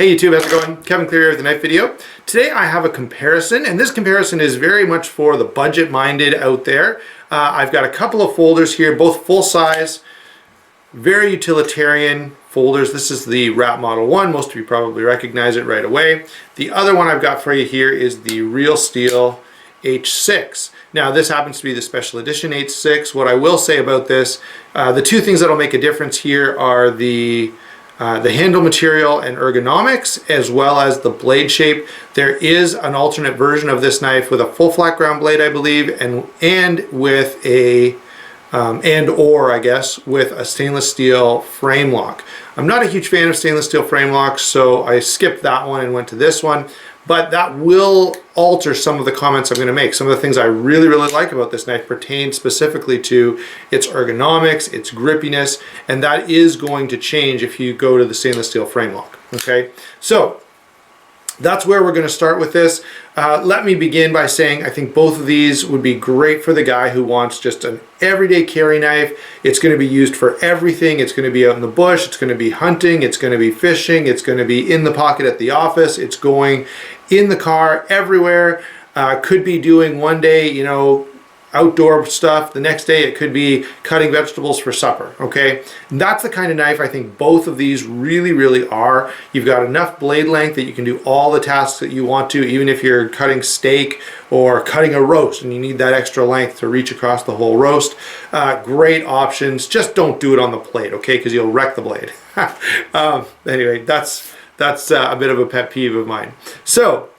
Hey YouTube, how's it going? Kevin Cleary with the knife video. Today I have a comparison, and this comparison is very much for the budget-minded out there. I've got a couple of folders here, both full-size, very utilitarian folders. This is the Rat Model 1. Most of you probably recognize it right away. The other one I've got for you here is the Real Steel H6. Now this happens to be the special edition H6. What I will say about this, the two things that'll make a difference here are the handle material and ergonomics, as well as the blade shape. There is an alternate version of this knife with a full flat ground blade, I believe, and with a I guess with a stainless steel frame lock. I'm not a huge fan of stainless steel frame locks, so I skipped that one and went to this one. But that will alter some of the comments I'm going to make. Some of the things I really like about this knife pertain specifically to its ergonomics, its grippiness, and that is going to change if you go to the stainless steel frame lock. Okay, so that's where we're going to start with this. Let me begin by saying I think both of these would be great for the guy who wants just an everyday carry knife. It's going to be used for everything. It's going to be out in the bush. It's going to be hunting. It's going to be fishing. It's going to be in the pocket at the office. It's going in the car everywhere. Could be doing one day, you know, outdoor stuff. The next day it could be cutting vegetables for supper, okay? And that's the kind of knife I think both of these really are. You've got enough blade length that you can do all the tasks that you want to, even if you're cutting steak or cutting a roast and you need that extra length to reach across the whole roast. Great options. Just don't do it on the plate, okay? Because you'll wreck the blade. Anyway, that's a bit of a pet peeve of mine. So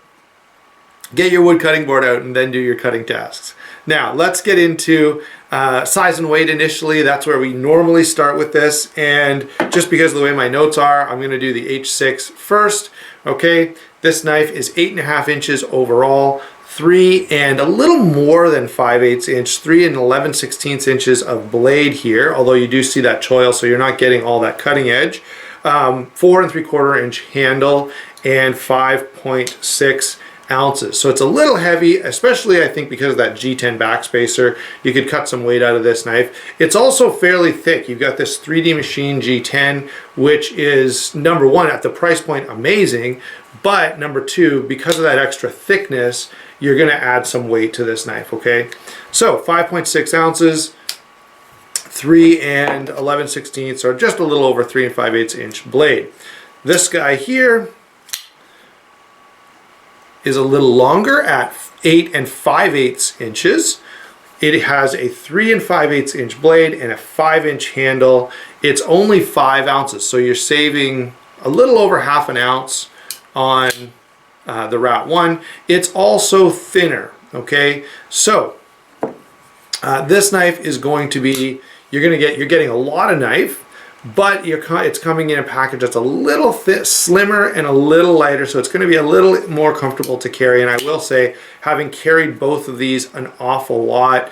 get your wood cutting board out and then do your cutting tasks. Now let's get into size and weight initially. That's where we normally start with this, and just because of the way my notes are, I'm going to do the H6 first. Okay, this knife is 8.5 inches overall, 3 and a little more than 5/8 inch, 3 and 11/16 inches of blade here, although you do see that choil, so you're not getting all that cutting edge. 4 3/4 inch handle and 5.6 ounces. So it's a little heavy, especially I think because of that G10 backspacer. You could cut some weight out of this knife. It's also fairly thick. You've got this 3D Machine G10, which is number one at the price point amazing, but number two, because of that extra thickness, you're going to add some weight to this knife, okay? So 5.6 ounces, 3 and 11/16, or just a little over 3 5/8 inch blade. This guy here is a little longer at 8 5/8 inches. It has a 3 5/8 inch blade and a 5-inch handle. It's only 5 ounces, so you're saving a little over half an ounce on the Rat 1. It's also thinner, okay? So this knife is going to be, you're getting a lot of knife, but it's coming in a package that's a little slimmer and a little lighter, so it's going to be a little more comfortable to carry. And I will say, having carried both of these an awful lot,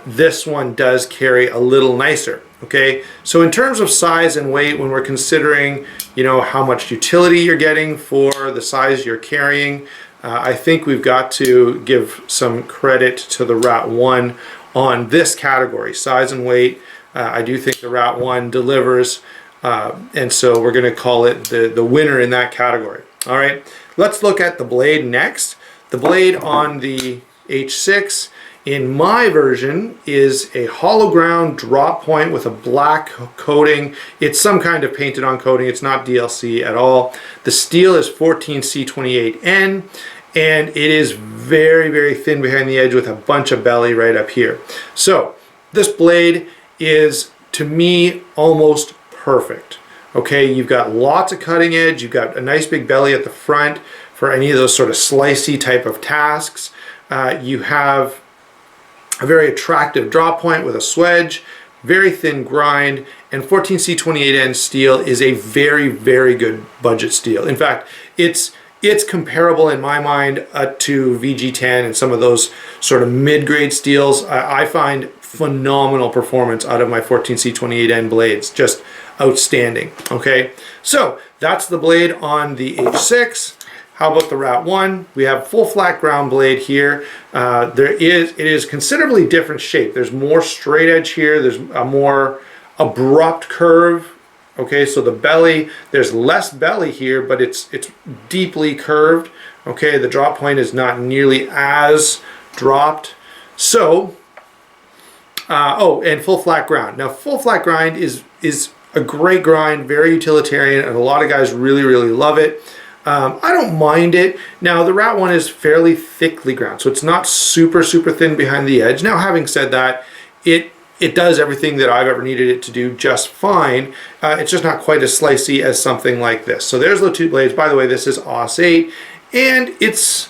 this one does carry a little nicer. Okay, so in terms of size and weight, when we're considering, you know, how much utility you're getting for the size you're carrying, I think we've got to give some credit to the Rat 1 on this category, size and weight. I do think the Rat 1 delivers, and so we're going to call it the winner in that category. All right, let's look at the blade next. The blade on the H6 in my version is a hollow ground drop point with a black coating. It's some kind of painted on coating. It's not DLC at all. The steel is 14C28N, and it is very thin behind the edge with a bunch of belly right up here. So this blade is, to me, almost perfect. Okay, you've got lots of cutting edge, you've got a nice big belly at the front for any of those sort of slicey type of tasks. You have a very attractive drop point with a swedge, very thin grind, and 14C28N steel is a very good budget steel. In fact, it's comparable in my mind to VG10 and some of those sort of mid-grade steels. I find phenomenal performance out of my 14C28N blades, just outstanding. Okay, so that's the blade on the H6. How about the Rat 1? We have full flat ground blade here. It is considerably different shape. There's more straight edge here. There's a more abrupt curve Okay, so the belly, there's less belly here, but it's deeply curved. Okay, the drop point is not nearly as dropped. So, oh, and full flat grind. Now, full flat grind is a great grind, very utilitarian, and a lot of guys really, really love it. I don't mind it. Now, the Rat one is fairly thickly ground, so it's not super, super thin behind the edge. Now, having said that, it does everything that I've ever needed it to do just fine. It's just not quite as slicey as something like this. So there's the two blades. By the way, this is AUS 8, and it's,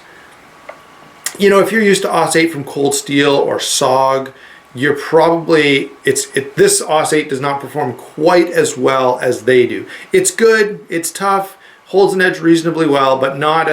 you know, if you're used to AUS 8 from cold steel or SOG, you're probably, this AUS 8 does not perform quite as well as they do. It's good, it's tough, holds an edge reasonably well, but not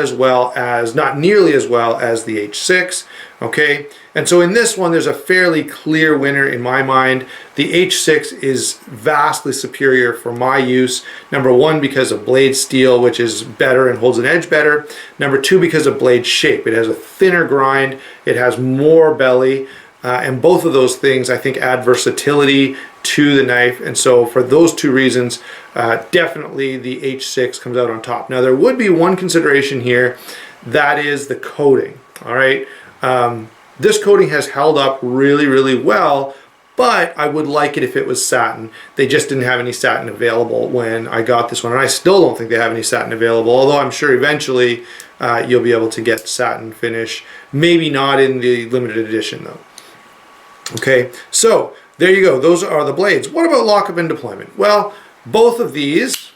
nearly as well as the H6, okay? And so in this one, there's a fairly clear winner in my mind. The H6 is vastly superior for my use. Number one, because of blade steel, which is better and holds an edge better. Number two, because of blade shape. It has a thinner grind, it has more belly, and both of those things, I think, add versatility to the knife. And so for those two reasons, definitely the H6 comes out on top. Now, there would be one consideration here, that is the coating, all right? This coating has held up really, really well, but I would like it if it was satin. They just didn't have any satin available when I got this one, and I still don't think they have any satin available, although I'm sure eventually you'll be able to get satin finish. Maybe not in the limited edition, though. Okay, so there you go. Those are the blades. What about lockup and deployment? Well, both of these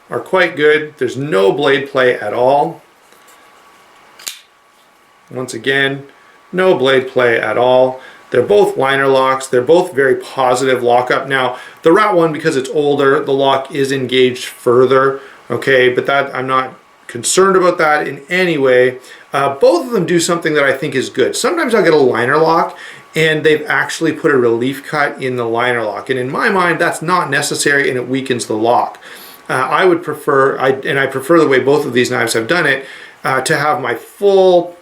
are quite good. There's no blade play at all. Once again, no blade play at all. They're both liner locks. They're both very positive lockup. Now, the Rat one, because it's older, the lock is engaged further. Okay, but that I'm not concerned about that in any way. Both of them do something that I think is good. Sometimes I'll get a liner lock and they've actually put a relief cut in the liner lock. And in my mind, that's not necessary and it weakens the lock. I would prefer, I prefer the way both of these knives have done it, to have my full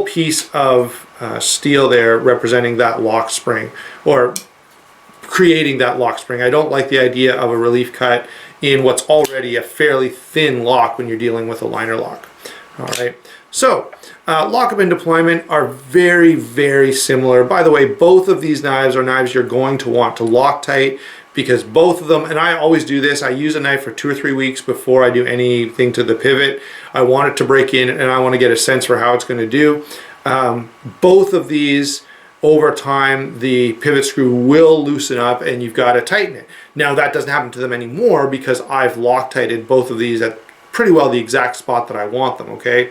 piece of steel there representing that lock spring, or creating that lock spring. I don't like the idea of a relief cut in what's already a fairly thin lock when you're dealing with a liner lock. All right, so lockup and deployment are very, very similar. By the way, both of these knives are knives you're going to want to Loctite, because both of them, and I always do this, I use a knife for 2 or 3 weeks before I do anything to the pivot. I want it to break in and I want to get a sense for how it's going to do. Both of these, over time, the pivot screw will loosen up and you've got to tighten it. Now, that doesn't happen to them anymore because I've Loctited both of these at pretty well the exact spot that I want them, okay?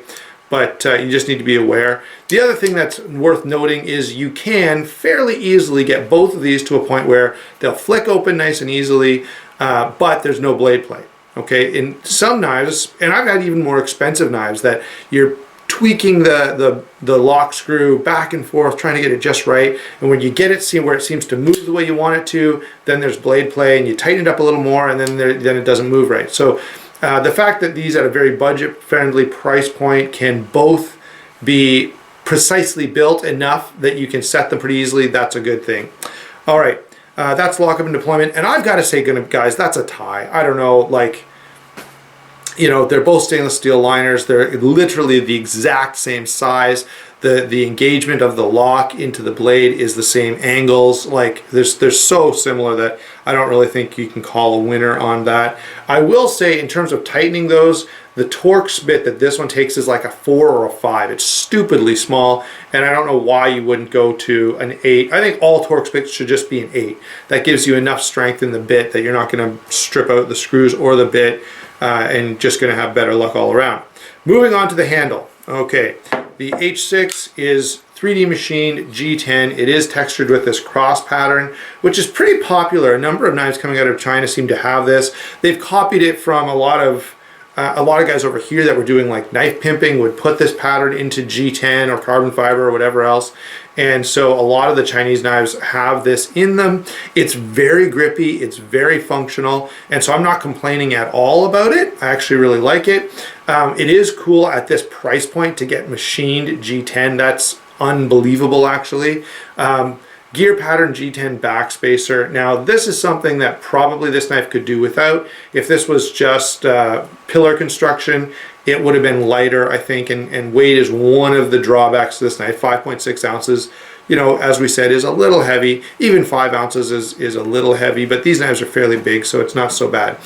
But you just need to be aware. The other thing that's worth noting is you can fairly easily get both of these to a point where they'll flick open nice and easily, but there's no blade play, okay? In some knives, and I've had even more expensive knives, that you're tweaking the lock screw back and forth, trying to get it just right, and when you get it where it seems to move the way you want it to, then there's blade play, and you tighten it up a little more, and then it doesn't move right. So the fact that these at a very budget-friendly price point can both be precisely built enough that you can set them pretty easily, that's a good thing. All right, that's lockup and deployment, and I've got to say, guys, that's a tie. I don't know, like, you know, they're both stainless steel liners. They're literally the exact same size. The engagement of the lock into the blade is the same angles. Like, they're so similar that I don't really think you can call a winner on that. I will say, in terms of tightening those, the Torx bit that this one takes is like a 4 or a 5. It's stupidly small, and I don't know why you wouldn't go to an 8. I think all Torx bits should just be an 8. That gives you enough strength in the bit that you're not going to strip out the screws or the bit, and just going to have better luck all around. Moving on to the handle. Okay, the H6 is 3D machined G10. It is textured with this cross pattern, which is pretty popular. A number of knives coming out of China seem to have this. They've copied it from a lot of guys over here that were doing like knife pimping would put this pattern into G10 or carbon fiber or whatever else. And so a lot of the Chinese knives have this in them. It's very grippy, it's very functional, and so I'm not complaining at all about it. I actually really like it. It is cool at this price point to get machined G10. That's unbelievable, actually. Gear pattern G10 backspacer. Now this is something that probably this knife could do without. If this was just pillar construction, it would have been lighter, I think, and weight is one of the drawbacks to this knife. 5.6 ounces, you know, as we said, is a little heavy. Even 5 ounces is a little heavy, but these knives are fairly big, so it's not so bad.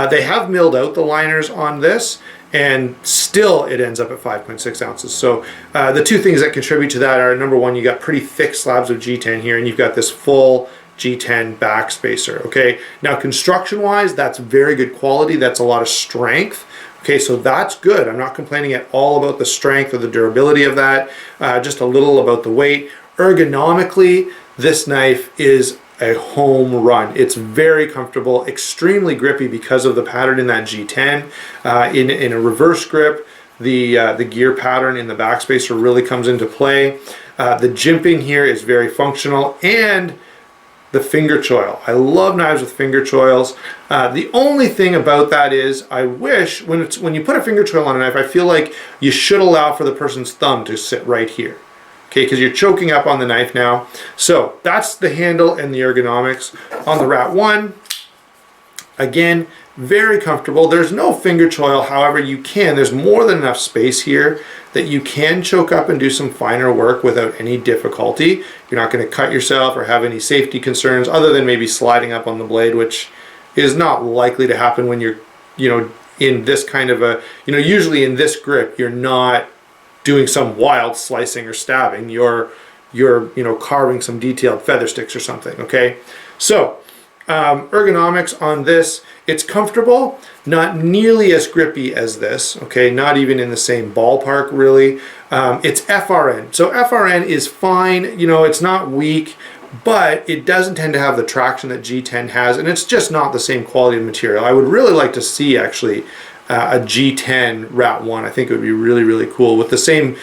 They have milled out the liners on this, and still it ends up at 5.6 ounces. So the two things that contribute to that are, number one, you got pretty thick slabs of G10 here, and you've got this full G10 backspacer, okay? Now construction wise, that's very good quality. That's a lot of strength. Okay, so that's good. I'm not complaining at all about the strength or the durability of that, just a little about the weight. Ergonomically, this knife is a home run. It's very comfortable, extremely grippy because of the pattern in that G10. In a reverse grip, the gear pattern in the backspacer really comes into play. The jimping here is very functional, and the finger choil. I love knives with finger choils. The only thing about that is I wish when you put a finger choil on a knife, I feel like you should allow for the person's thumb to sit right here. Okay, because you're choking up on the knife now. So that's the handle and the ergonomics. On the Rat 1, again, very comfortable. There's no finger choil, however, there's more than enough space here that you can choke up and do some finer work without any difficulty. You're not going to cut yourself or have any safety concerns other than maybe sliding up on the blade, which is not likely to happen when you're, you know, in this kind of a, you know, usually in this grip, you're not doing some wild slicing or stabbing. You're you know, carving some detailed feather sticks or something, okay? So, ergonomics on this, it's comfortable, not nearly as grippy as this, okay? Not even in the same ballpark, really. It's FRN. So FRN is fine, you know, it's not weak, but it doesn't tend to have the traction that G10 has, and it's just not the same quality of material. I would really like to see, actually, a G10 Rat 1. I think it would be really, really cool with the same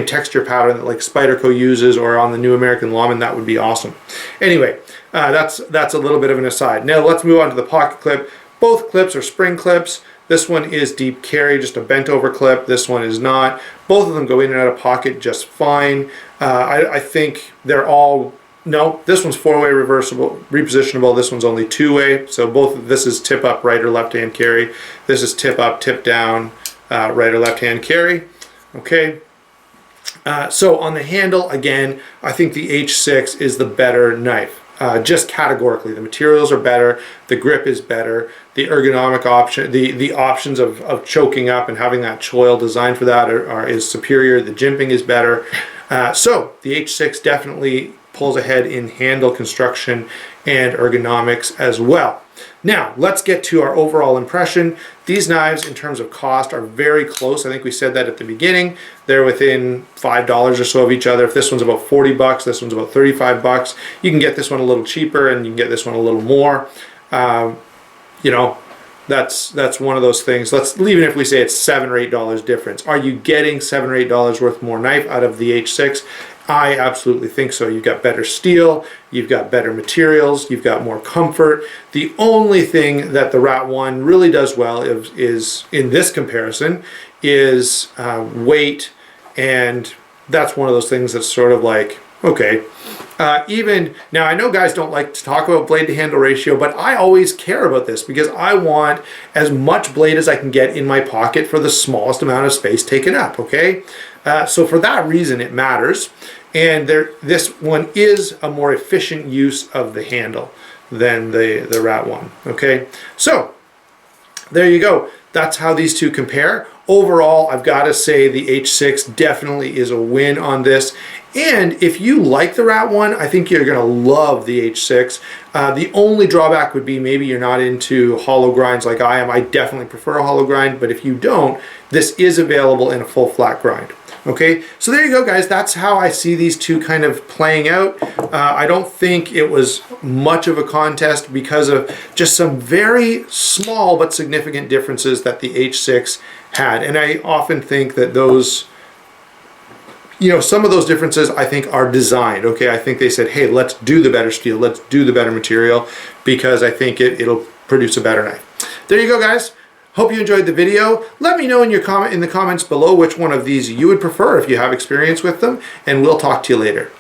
texture pattern that like Spyderco uses, or on the new American Lawman. That would be awesome. Anyway, that's a little bit of an aside. Now let's move on to the pocket clip. Both clips are spring clips. This one is deep carry, just a bent over clip. This one is not. Both of them go in and out of pocket just fine. I think they're all, no, this one's four-way reversible, repositionable. This one's only two-way. So this is tip up, right or left hand carry. This is tip up, tip down, right or left hand carry. Okay. So on the handle, again, I think the H6 is the better knife. Just categorically, the materials are better, the grip is better, the ergonomic option, the options of choking up and having that choil designed for that is superior. The jimping is better. So the H6 definitely pulls ahead in handle construction and ergonomics as well. Now, let's get to our overall impression. These knives, in terms of cost, are very close. I think we said that at the beginning. They're within $5 or so of each other. If this one's about 40 bucks, this one's about 35 bucks. You can get this one a little cheaper, and you can get this one a little more. You know, that's one of those things. Even if we say it's $7 or $8 difference. Are you getting $7 or $8 worth more knife out of the H6? I absolutely think so. You've got better steel, you've got better materials, you've got more comfort. The only thing that the Rat 1 really does well is in this comparison is weight, and that's one of those things that's sort of like, okay. Even now, I know guys don't like to talk about blade to handle ratio, but I always care about this because I want as much blade as I can get in my pocket for the smallest amount of space taken up, okay? So for that reason, it matters. And this one is a more efficient use of the handle than the Rat 1, okay? So there you go. That's how these two compare. Overall, I've got to say the H6 definitely is a win on this. And if you like the Rat 1, I think you're going to love the H6. The only drawback would be maybe you're not into hollow grinds like I am. I definitely prefer a hollow grind, but if you don't, this is available in a full flat grind. Okay, so there you go, guys. That's how I see these two kind of playing out. I don't think it was much of a contest because of just some very small but significant differences that the H6 had. And I often think that those, you know, some of those differences I think are designed. Okay, I think they said, hey, let's do the better steel, let's do the better material, because I think it'll produce a better knife. There you go, guys. Hope you enjoyed the video. Let me know in the comments below which one of these you would prefer if you have experience with them, and we'll talk to you later.